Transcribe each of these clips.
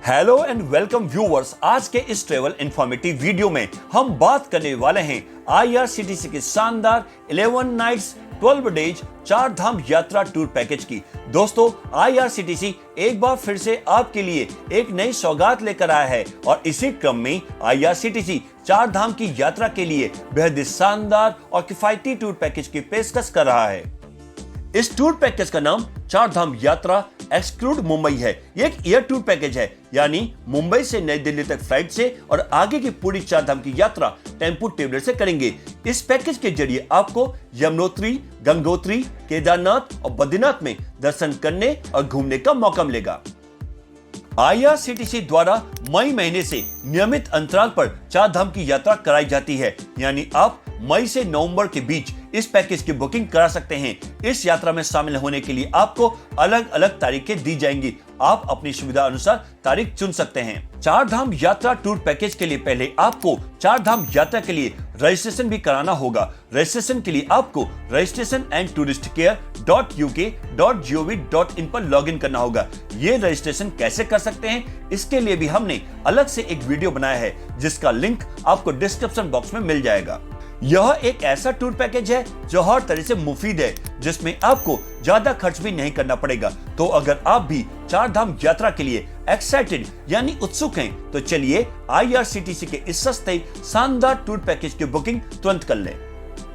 Hello and welcome viewers. आज के इस ट्रेवल इंफॉर्मेटिव वीडियो में हम बात करने वाले हैं आईआरसीटीसी के शानदार 11 नाइट्स 12 डेज 4 धाम यात्रा टूर पैकेज की। दोस्तों, आईआरसीटीसी एक बार फिर से आपके लिए एक नई सौगात लेकर आया है और इसी क्रम में आईआरसीटीसी 4 धाम की यात्रा के लिए बेहद शानदार और किफायती टूर पैकेज की पेशकश कर रहा है। इस टूर पैकेज का नाम 4 धाम यात्रा एक्सक्लूड मुंबई है। ये एक एयर टूर पैकेज है, यानी मुंबई से नई दिल्ली तक फ्लाइट से और आगे की पूरी 4 धाम की यात्रा टेम्पो ट्रेवलर से करेंगे। इस पैकेज के जरिए आपको यमुनोत्री, गंगोत्री, केदारनाथ और बद्रीनाथ में दर्शन करने और घूमने का मौका मिलेगा। आईआरसीटीसी द्वारा मई महीने से नियमित अंतराल पर 4 धाम की यात्रा कराई जाती है, यानी आप मई से नवंबर के बीच इस पैकेज की बुकिंग करा सकते हैं। इस यात्रा में शामिल होने के लिए आपको अलग अलग तारीखें दी जाएंगी। आप अपनी सुविधा अनुसार तारीख चुन सकते हैं। 4 धाम यात्रा टूर पैकेज के लिए पहले आपको 4 धाम यात्रा के लिए रजिस्ट्रेशन भी कराना होगा। रजिस्ट्रेशन के लिए आपको registration@touristcare.uk.gov.in पर लॉगिन करना होगा। ये रजिस्ट्रेशन कैसे कर सकते हैं, इसके लिए भी हमने अलग से एक वीडियो बनाया है, जिसका लिंक आपको डिस्क्रिप्शन बॉक्स में मिल जाएगा। यह एक ऐसा टूर पैकेज है जो हर तरह से मुफीद है, जिसमें आपको ज्यादा खर्च भी नहीं करना पड़ेगा। तो अगर आप भी 4 धाम यात्रा के लिए एक्साइटेड यानी उत्सुक हैं, तो चलिए आईआरसीटीसी के इस सस्ते शानदार टूर पैकेज की बुकिंग तुरंत कर लें।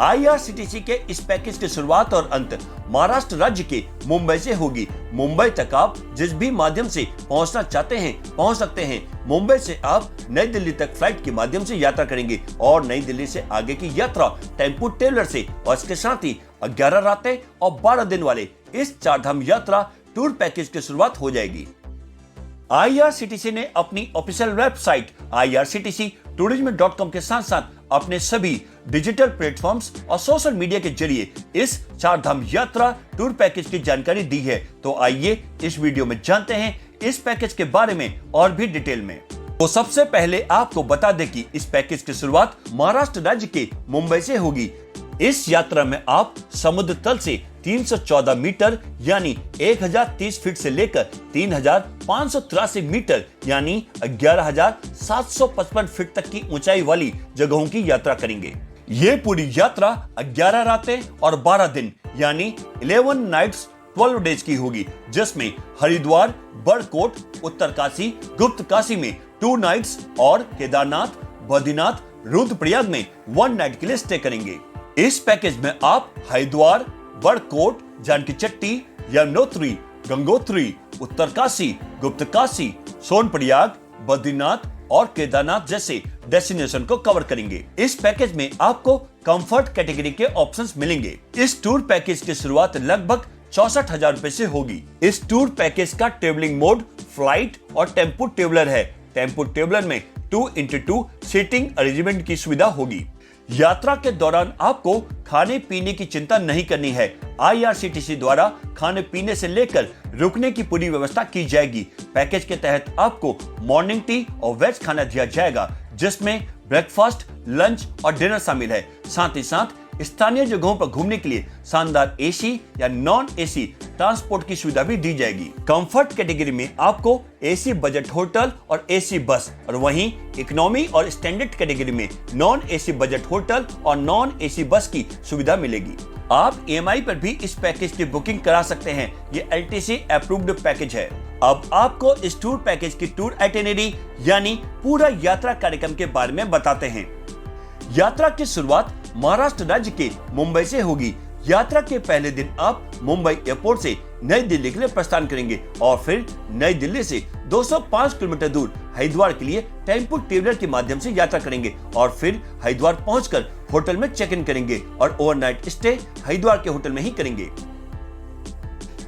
आईआरसीटीसी के इस पैकेज की शुरुआत और अंत महाराष्ट्र राज्य के मुंबई से होगी। मुंबई तक आप जिस भी माध्यम से पहुंचना चाहते हैं पहुंच सकते हैं। मुंबई से आप नई दिल्ली तक फ्लाइट के माध्यम से यात्रा करेंगे और नई दिल्ली से आगे की यात्रा टेम्पो ट्रेवलर से, और इसके साथ ही 11 रातें और 12 दिन वाले इस 4 धाम यात्रा टूर पैकेज की शुरुआत हो जाएगी। आईआरसीटीसी ने अपनी ऑफिशियल वेबसाइट irctctourism.com के साथ साथ अपने सभी डिजिटल प्लेटफॉर्म्स और सोशल मीडिया के जरिए इस 4 धाम यात्रा टूर पैकेज की जानकारी दी है। तो आइए इस वीडियो में जानते हैं इस पैकेज के बारे में और भी डिटेल में। तो सबसे पहले आपको बता दें कि इस पैकेज की शुरुआत महाराष्ट्र राज्य के मुंबई से होगी। इस यात्रा में आप समुद्र तल से 314 मीटर यानी 1030 फीट से लेकर 3583 मीटर यानी 11755 फीट तक की ऊंचाई वाली जगहों की यात्रा करेंगे। ये पूरी यात्रा 11 रातें और 12 दिन यानी 11 नाइट्स 12 डेज की होगी, जिसमें हरिद्वार, बड़कोट, उत्तरकाशी, गुप्त काशी में 2 नाइट्स और केदारनाथ, बद्रीनाथ, रुद्रप्रयाग में 1 नाइट के लिए स्टे करेंगे। इस पैकेज में आप हरिद्वार, बड़कोट, जानकी चट्टी, यमुनोत्री, गंगोत्री, उत्तरकाशी, गुप्त काशी, सोनप्रयाग, बद्रीनाथ और केदारनाथ जैसे डेस्टिनेशन को कवर करेंगे। इस पैकेज में आपको कंफर्ट कैटेगरी के ऑप्शंस मिलेंगे। इस टूर पैकेज की शुरुआत लगभग 64,000 रुपए से होगी। इस टूर पैकेज का ट्रेवलिंग मोड फ्लाइट और टेम्पो ट्रेवलर है। टेम्पो ट्रेवलर में 2x2 सीटिंग अरेंजमेंट की सुविधा होगी। यात्रा के दौरान आपको खाने पीने की चिंता नहीं करनी है। आईआरसीटीसी द्वारा खाने पीने से लेकर रुकने की पूरी व्यवस्था की जाएगी। पैकेज के तहत आपको मॉर्निंग टी और वेज खाना दिया जाएगा, जिसमें ब्रेकफास्ट, लंच और डिनर शामिल है। साथ ही साथ स्थानीय जगहों पर घूमने के लिए शानदार एसी या नॉन एसी ट्रांसपोर्ट की सुविधा भी दी जाएगी। कंफर्ट कैटेगरी में आपको एसी बजट होटल और एसी बस, और वहीं इकोनॉमी और स्टैंडर्ड कैटेगरी में नॉन एसी बजट होटल और नॉन एसी बस की सुविधा मिलेगी। आप ईएमआई पर भी इस पैकेज की बुकिंग करा सकते हैं। ये एलटीसी अप्रूव्ड पैकेज है। अब आपको इस टूर पैकेज की टूर आइटिनरी यानी पूरा यात्रा कार्यक्रम के बारे में बताते हैं। यात्रा की शुरुआत महाराष्ट्र राज्य के मुंबई से होगी। यात्रा के पहले दिन आप मुंबई एयरपोर्ट से नई दिल्ली के लिए प्रस्थान करेंगे और फिर नई दिल्ली से 205 किलोमीटर दूर हरिद्वार के लिए टेम्पो ट्रेवलर के माध्यम से यात्रा करेंगे और फिर हरिद्वार पहुंचकर होटल में चेक इन करेंगे और ओवरनाइट स्टे हरिद्वार के होटल में ही करेंगे।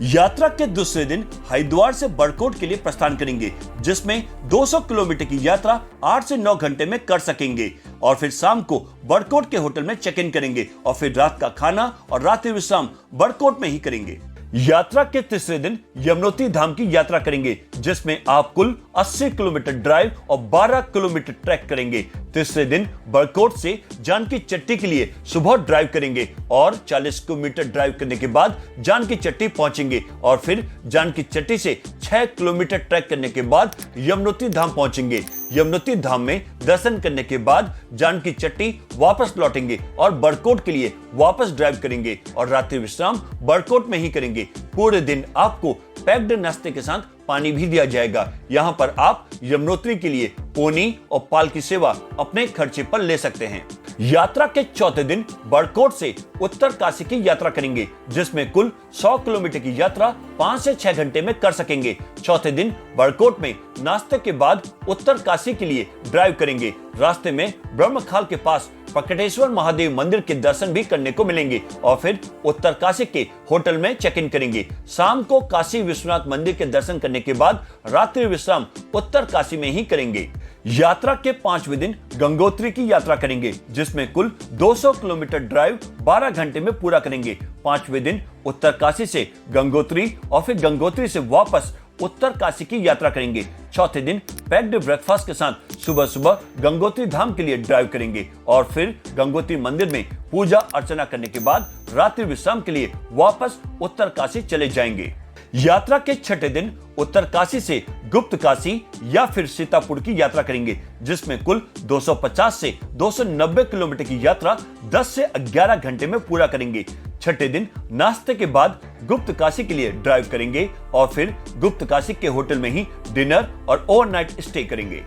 यात्रा के दूसरे दिन हरिद्वार से बड़कोट के लिए प्रस्थान करेंगे, जिसमें 200 किलोमीटर की यात्रा 8 से 9 घंटे में कर सकेंगे और फिर शाम को बड़कोट के होटल में चेक इन करेंगे और फिर रात का खाना और रात्रि विश्राम बड़कोट में ही करेंगे। यात्रा के तीसरे दिन यमुनोत्री धाम की यात्रा करेंगे, जिसमें आप कुल 80 किलोमीटर ड्राइव और 12 किलोमीटर ट्रैक करेंगे। तीसरे दिन बड़कोट से जानकी चट्टी के लिए सुबह ड्राइव करेंगे और 40 किलोमीटर ड्राइव करने के बाद जानकी चट्टी पहुंचेंगे और फिर जानकी चट्टी से 6 किलोमीटर ट्रैक करने के बाद यमुनोत्री धाम पहुंचेंगे। यमुनोत्री धाम में दर्शन करने के बाद जानकी चट्टी वापस लौटेंगे और बड़कोट के लिए वापस ड्राइव करेंगे और रात्रि विश्राम बड़कोट में ही करेंगे। पूरे दिन आपको पैक्ड नाश्ते के साथ पानी भी दिया जाएगा। यहाँ पर आप यमुनोत्री के लिए पोनी और पाल की सेवा अपने खर्चे पर ले सकते हैं। यात्रा के चौथे दिन बड़कोट से उत्तर काशी की यात्रा करेंगे, जिसमें कुल 100 किलोमीटर की यात्रा 5 से 6 घंटे में कर सकेंगे। चौथे दिन बड़कोट में नाश्ते के बाद उत्तर काशी के लिए ड्राइव करेंगे। रास्ते में ब्रह्मखाल के पास प्रकटेश्वर महादेव मंदिर के दर्शन भी करने को मिलेंगे और फिर उत्तर काशी के होटल में चेक इन करेंगे। शाम को काशी विश्वनाथ मंदिर के दर्शन करने के बाद रात्रि विश्राम उत्तर काशी में ही करेंगे। यात्रा के 5वें दिन गंगोत्री की यात्रा करेंगे, जिसमें कुल 200 किलोमीटर ड्राइव 12 घंटे में पूरा करेंगे। 5वें दिन उत्तर काशी से गंगोत्री और फिर गंगोत्री से वापस उत्तर काशी की यात्रा करेंगे। चौथे दिन पैक्ड ब्रेकफास्ट के साथ सुबह सुबह गंगोत्री धाम के लिए ड्राइव करेंगे और फिर गंगोत्री मंदिर में पूजा अर्चना करने के बाद रात्रि विश्राम के लिए वापस उत्तर काशी चले जाएंगे। यात्रा के छठे दिन उत्तर काशी से गुप्त काशी या फिर सीतापुर की यात्रा करेंगे, जिसमें कुल 250 से 290 किलोमीटर की यात्रा 10 से 11 घंटे में पूरा करेंगे। छठे दिन नाश्ते के बाद गुप्त काशी के लिए ड्राइव करेंगे और फिर गुप्त काशी के होटल में ही डिनर और ओवरनाइट स्टे करेंगे।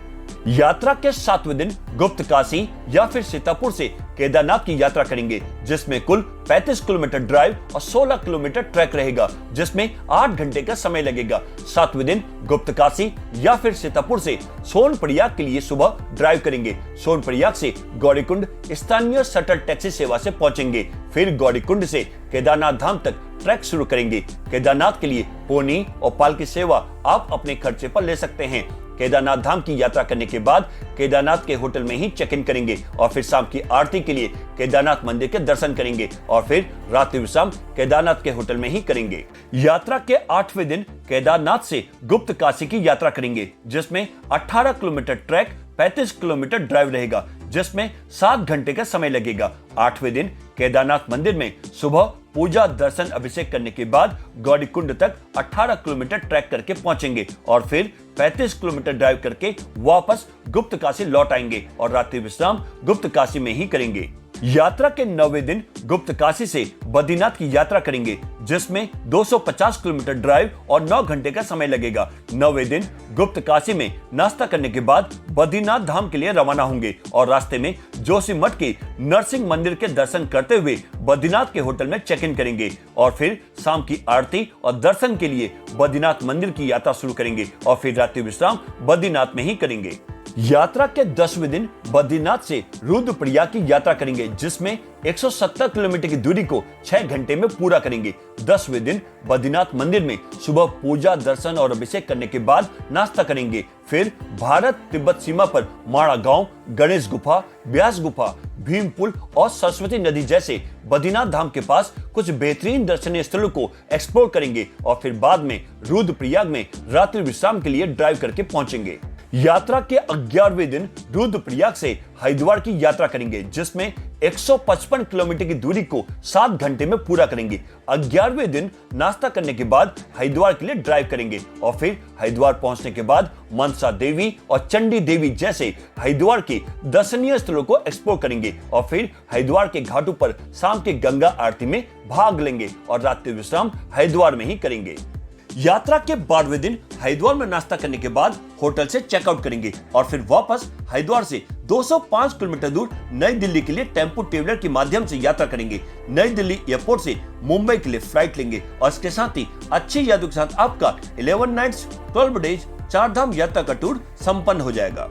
यात्रा के 7वें दिन गुप्त काशी या फिर सीतापुर से केदारनाथ की यात्रा करेंगे, जिसमें कुल 35 किलोमीटर ड्राइव और 16 किलोमीटर ट्रैक रहेगा, जिसमें 8 घंटे का समय लगेगा। 7वें दिन गुप्त काशी या फिर सीतापुर से सोनप्रयाग के लिए सुबह ड्राइव करेंगे। सोनप्रयाग से गौरीकुंड स्थानीय शटल टैक्सी सेवा से पहुंचेंगे। फिर गौरीकुंड से केदारनाथ धाम तक ट्रैक शुरू करेंगे। केदारनाथ के लिए पोनी और पाल की सेवा आप अपने खर्चे पर ले सकते हैं। केदारनाथ धाम की यात्रा करने के बाद केदारनाथ के होटल में ही चेक इन करेंगे और फिर शाम की आरती के लिए केदारनाथ मंदिर के दर्शन करेंगे और फिर रात्रि विश्राम केदारनाथ के होटल में ही करेंगे। यात्रा के 8वें दिन केदारनाथ से गुप्त काशी की यात्रा करेंगे, जिसमें 18 किलोमीटर ट्रैक 35 किलोमीटर ड्राइव रहेगा, जिसमें 7 घंटे का समय लगेगा। 8वें दिन केदारनाथ मंदिर में सुबह पूजा दर्शन अभिषेक करने के बाद गौरीकुंड तक 18 किलोमीटर ट्रैक करके पहुंचेंगे और फिर 35 किलोमीटर ड्राइव करके वापस गुप्त काशी लौट आएंगे और रात्रि विश्राम गुप्त काशी में ही करेंगे। यात्रा के 9वें दिन गुप्त काशी से बद्रीनाथ की यात्रा करेंगे, जिसमें 250 किलोमीटर ड्राइव और 9 घंटे का समय लगेगा। 9वें दिन गुप्त काशी में नाश्ता करने के बाद बद्रीनाथ धाम के लिए रवाना होंगे और रास्ते में जोशीमठ के नरसिंह मंदिर के दर्शन करते हुए बद्रीनाथ के होटल में चेक इन करेंगे और फिर शाम की आरती और दर्शन के लिए बद्रीनाथ मंदिर की यात्रा शुरू करेंगे और फिर रात्रि विश्राम बद्रीनाथ में ही करेंगे। यात्रा के 10वें दिन बद्रीनाथ से रुद्रप्रयाग की यात्रा करेंगे, जिसमें 170 किलोमीटर की दूरी को 6 घंटे में पूरा करेंगे। 10वें दिन बद्रीनाथ मंदिर में सुबह पूजा दर्शन और अभिषेक करने के बाद नाश्ता करेंगे। फिर भारत तिब्बत सीमा पर माणा गांव, गणेश गुफा, व्यास गुफा, भीम पुल और सरस्वती नदी जैसे बद्रीनाथ धाम के पास कुछ बेहतरीन दर्शनीय स्थलों को एक्सप्लोर करेंगे और फिर बाद में रुद्रप्रयाग में रात्रि विश्राम के लिए ड्राइव करके पहुंचेंगे। यात्रा के 11वें दिन रुद्रप्रयाग से हरिद्वार की यात्रा करेंगे, जिसमें 155 किलोमीटर की दूरी को 7 घंटे में पूरा करेंगे। 11वें दिन नाश्ता करने के बाद हरिद्वार के लिए ड्राइव करेंगे और फिर हरिद्वार पहुंचने के बाद मनसा देवी और चंडी देवी जैसे हरिद्वार के दर्शनीय स्थलों को एक्सप्लोर करेंगे और फिर हरिद्वार के घाटों पर शाम के गंगा आरती में भाग लेंगे और रात्रि विश्राम हरिद्वार में ही करेंगे। यात्रा के 12वें दिन हरिद्वार में नाश्ता करने के बाद होटल से चेकआउट करेंगे और फिर वापस हरिद्वार से 205 किलोमीटर दूर नई दिल्ली के लिए टेम्पो ट्रेवलर के माध्यम से यात्रा करेंगे। नई दिल्ली एयरपोर्ट से मुंबई के लिए फ्लाइट लेंगे और इसके साथ ही अच्छी यादों के साथ आपका 11 नाइट्स 12 डेज 4 धाम यात्रा का टूर संपन्न हो जाएगा।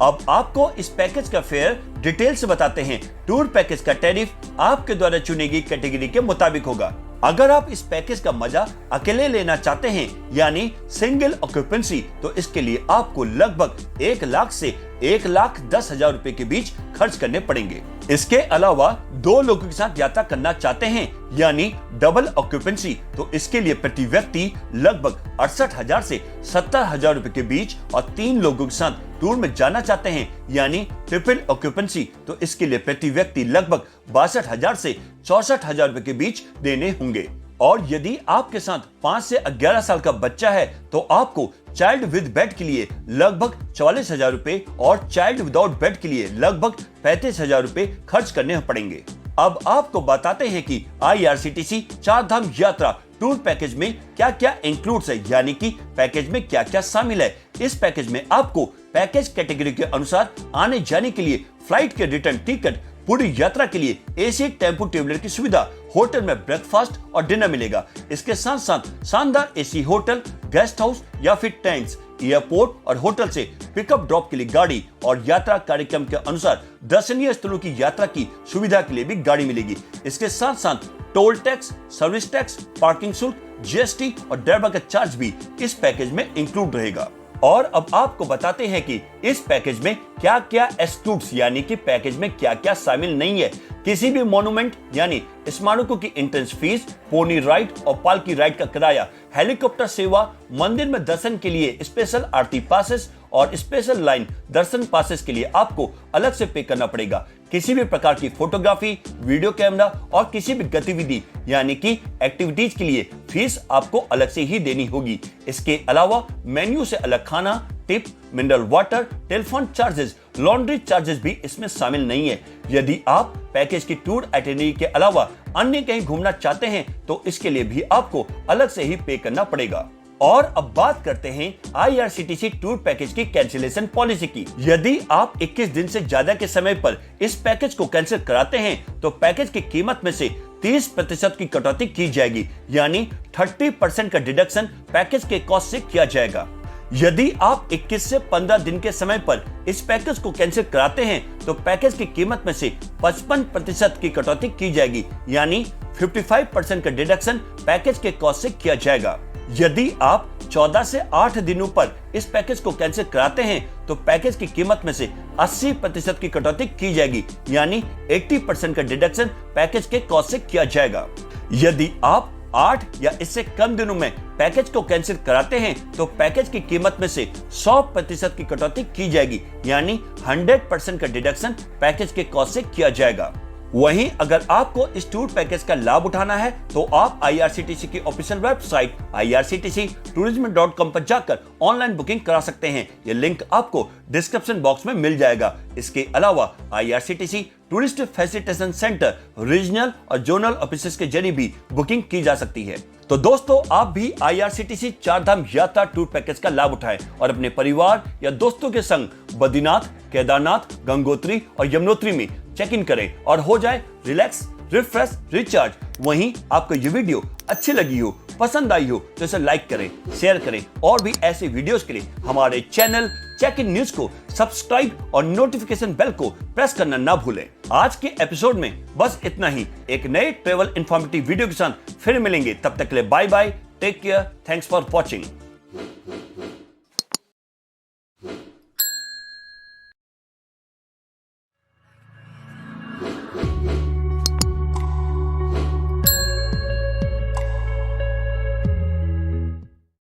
अब आपको इस पैकेज का फेयर डिटेल से बताते हैं। टूर पैकेज का टैरिफ आपके द्वारा चुनी गई कैटेगरी के मुताबिक होगा। अगर आप इस पैकेज का मजा अकेले लेना चाहते हैं यानी सिंगल ऑक्यूपेंसी, तो इसके लिए आपको लगभग 1 लाख से 1,10,000 रुपए के बीच खर्च करने पड़ेंगे। इसके अलावा 2 लोगों के साथ यात्रा करना चाहते हैं यानी डबल ऑक्यूपेंसी, तो इसके लिए प्रति व्यक्ति लगभग 68,000 से 70,000 रुपए के बीच, और 3 लोगों के साथ टूर में जाना चाहते हैं यानी ट्रिपल ऑक्यूपेंसी, तो इसके लिए प्रति व्यक्ति लगभग 62,000 से 64,000 रुपए के बीच देने होंगे। और यदि आपके साथ 5 से 11 साल का बच्चा है तो आपको चाइल्ड विद बेड के लिए लगभग 44,000 रुपए और चाइल्ड विदाउट बेड के लिए लगभग 35,000 रुपए खर्च करने पड़ेंगे। अब आपको बताते हैं कि IRCTC 4 धाम यात्रा टूर पैकेज में क्या क्या इंक्लूड्स है, यानी कि पैकेज में क्या क्या शामिल है। इस पैकेज में आपको पैकेज कैटेगरी के अनुसार आने जाने के लिए फ्लाइट के रिटर्न टिकट, पूरी यात्रा के लिए AC टेम्पो ट्रेवलर की सुविधा, होटल में ब्रेकफास्ट और डिनर मिलेगा। इसके साथ साथ शानदार AC होटल, गेस्ट हाउस या फिर टेंट्स, एयरपोर्ट और होटल से पिकअप ड्रॉप के लिए गाड़ी, और यात्रा कार्यक्रम के अनुसार दर्शनीय स्थलों की यात्रा की सुविधा के लिए भी गाड़ी मिलेगी। इसके साथ साथ toll tax, service tax, parking शुल्क, GST और ड्राइवर का चार्ज भी इस पैकेज में इंक्लूड रहेगा। और अब आपको बताते हैं कि इस पैकेज में क्या क्या एक्सक्लूड्स, यानी कि पैकेज में क्या क्या शामिल नहीं है। किसी भी मॉन्यूमेंट यानी स्मारकों की एंट्रेंस फीस, पोनी राइड और पालकी राइड का किराया, हेलीकॉप्टर सेवा, मंदिर में दर्शन के लिए स्पेशल आरती पासेस और स्पेशल लाइन दर्शन पासेस के लिए आपको अलग से पे करना पड़ेगा। किसी भी प्रकार की फोटोग्राफी, वीडियो कैमरा और किसी भी गतिविधि यानी कि एक्टिविटीज के लिए फीस आपको अलग से ही देनी होगी। इसके अलावा मेन्यू से अलग खाना, tip, mineral water, telephone charges, laundry charges भी इसमें शामिल नहीं है। यदि आप पैकेज की टूर आइटिनरी के अलावा अन्य कहीं घूमना चाहते हैं तो इसके लिए भी आपको अलग से ही पे करना पड़ेगा। और अब बात करते हैं IRCTC टूर पैकेज की कैंसिलेशन पॉलिसी की। यदि आप 21 दिन से ज्यादा के समय पर इस पैकेज को कैंसिल कराते हैं तो पैकेज की कीमत में से 30% की कटौती की जाएगी, यानी 30% का डिडक्शन पैकेज के कॉस्ट से किया जाएगा। यदि आप 21 से 15 दिन के समय पर इस पैकेज को कैंसिल कराते हैं तो पैकेज की कीमत में से 55% की कटौती की जाएगी, यानी 55% का डिडक्शन पैकेज के कॉस्ट से किया जाएगा। यदि आप 14 से 8 दिनों पर इस पैकेज को कैंसिल कराते हैं तो पैकेज की कीमत में से 80% की कटौती की जाएगी, यानी 80% का डिडक्शन पैकेज के कॉस्ट से किया जाएगा। यदि आप 8 या इससे कम दिनों में पैकेज को कैंसिल कराते हैं तो पैकेज की कीमत में से 100% की कटौती की जाएगी, यानी 100% का डिडक्शन पैकेज के कॉस्ट से किया जाएगा। वहीं अगर आपको इस टूर पैकेज का लाभ उठाना है तो आप IRCTC की ऑफिशियल वेबसाइट irctctourism.com पर जाकर ऑनलाइन बुकिंग करा सकते हैं। यह लिंक आपको डिस्क्रिप्शन बॉक्स में मिल जाएगा। इसके अलावा IRCTC tourist facilitation centre, regional और जोनल ऑफिसेस के जरिए भी बुकिंग की जा सकती है। तो दोस्तों, आप भी IRCTC 4 धाम यात्रा टूर पैकेज का लाभ उठाएं और अपने परिवार या दोस्तों के संग बद्रीनाथ, केदारनाथ, गंगोत्री और यमुनोत्री में चेक इन करें और हो जाए रिलैक्स, रिफ्रेश, रिचार्ज। वहीं आपको ये वीडियो अच्छी लगी हो, पसंद आई हो तो इसे लाइक करें, शेयर करें और भी ऐसे वीडियोस के लिए हमारे चैनल चेक इन न्यूज को सब्सक्राइब और नोटिफिकेशन बेल को प्रेस करना ना भूलें। आज के एपिसोड में बस इतना ही। एक नए ट्रेवल इंफॉर्मेटिव वीडियो के साथ फिर मिलेंगे। तब तक के लिए bye bye, take care, thanks for watching.